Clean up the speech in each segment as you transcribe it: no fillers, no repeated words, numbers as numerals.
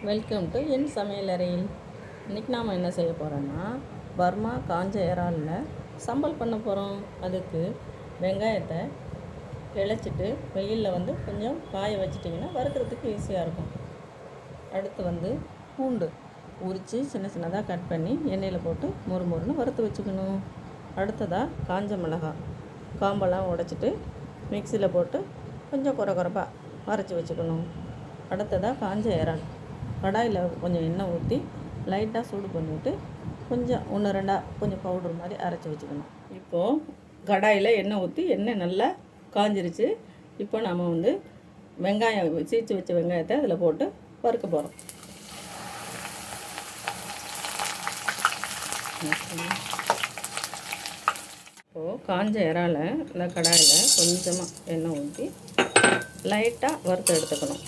Welcome to என் சமையலறையில். இன்றைக்கி நாம் என்ன செய்ய போகிறோன்னா பர்மா காஞ்ச இறாலில் சம்பல் பண்ண போகிறோம். அதுக்கு வெங்காயத்தை இழைச்சிட்டு வெயிலில் கொஞ்சம் காய வச்சிட்டிங்கன்னா வறுக்கிறதுக்கு ஈஸியாக இருக்கும். அடுத்து பூண்டு உரித்து சின்ன சின்னதாக கட் பண்ணி எண்ணெயில் போட்டு மொறுன்னு வறுத்து வச்சுக்கணும். அடுத்ததாக காஞ்ச மிளகாய் காம்பெல்லாம் உடைச்சிட்டு மிக்சியில் போட்டு கொஞ்சம் குறைப்பாக அரைச்சி வச்சுக்கணும். அடுத்ததாக காஞ்ச இறால் கடாயில் கொஞ்சம் எண்ணெய் ஊற்றி லைட்டாக சூடு பண்ணிவிட்டு கொஞ்சம் 1-2 கொஞ்சம் பவுடர் மாதிரி அரைச்சி வச்சுக்கணும். இப்போது கடாயில் எண்ணெய் ஊற்றி எண்ணெய் நல்லா காஞ்சிருச்சு. இப்போ நம்ம வெங்காயம் சீச்சு வச்ச வெங்காயத்தை அதில் போட்டு வறுக்க போகிறோம். இப்போது காஞ்ச இறாலை இந்த கடாயில் கொஞ்சமாக எண்ணெய் ஊற்றி லைட்டாக வறுத்து எடுத்துக்கணும்.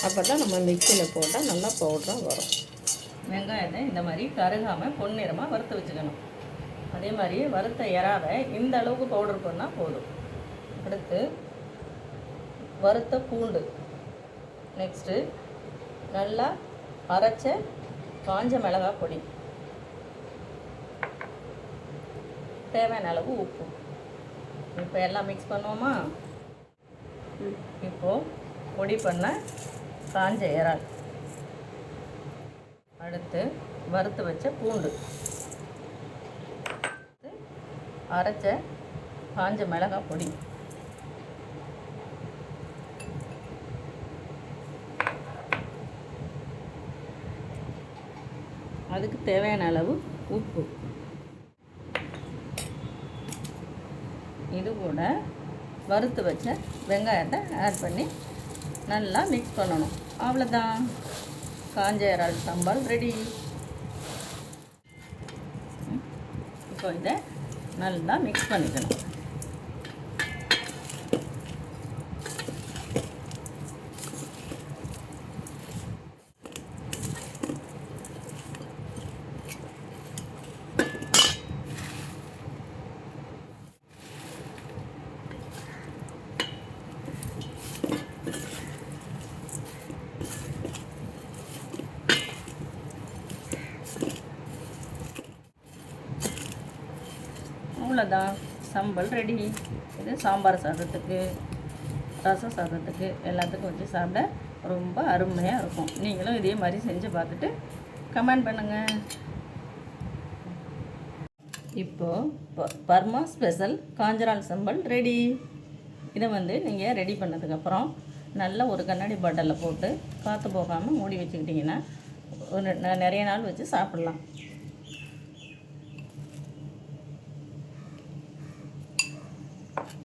அப்போ தான் நம்ம மிக்சியில் போட்டால் நல்லா பவுடராக வரும். வெங்காயத்தை இந்த மாதிரி கருகாமல் பொன்னிறமாக வறுத்து வச்சுக்கணும். அதே மாதிரி வறுத்த இறாவை இந்த அளவுக்கு பவுடர் பண்ணால் போதும். அடுத்து வறுத்த பூண்டு, நெக்ஸ்ட்டு நல்லா அரைச்ச காஞ்ச மிளகாய் பொடி, தேவையான அளவு உப்பு. இப்போ எல்லாம் மிக்ஸ் பண்ணுவோமா? இப்போது பொடி பண்ண காஞ்ச இறால், அடுத்து வறுத்து வச்ச பூண்டு, அரைச்ச காஞ்ச மிளகாய் பொடி, அதுக்கு தேவையான அளவு உப்பு. இது கூட வறுத்து வச்ச வெங்காயத்தை ஆட் பண்ணி நல்லா மிக்ஸ் பண்ணணும். அவ்வளோதான், காஞ்ச இறால் சம்பல் ரெடி. இப்போ இதை நல்லா மிக்ஸ் பண்ணிக்கணும். அவ்வளோதான், சம்பல் ரெடி. இது சாம்பார் சாதத்துக்கு, ரசம் சாதத்துக்கு எல்லாத்துக்கும் வச்சு சாப்பிட ரொம்ப அருமையாக இருக்கும். நீங்களும் இதே மாதிரி செஞ்சு பார்த்துட்டு கமெண்ட் பண்ணுங்கள். இப்போது பர்மா ஸ்பெஷல் காஞ்சரால் சம்பல் ரெடி. இதை நீங்கள் ரெடி பண்ணதுக்கப்புறம் நல்ல ஒரு கண்ணாடி பாட்டிலில் போட்டு காற்று போகாமல் மூடி வச்சுக்கிட்டிங்கன்னா நிறைய நாள் வச்சு சாப்பிட்லாம்.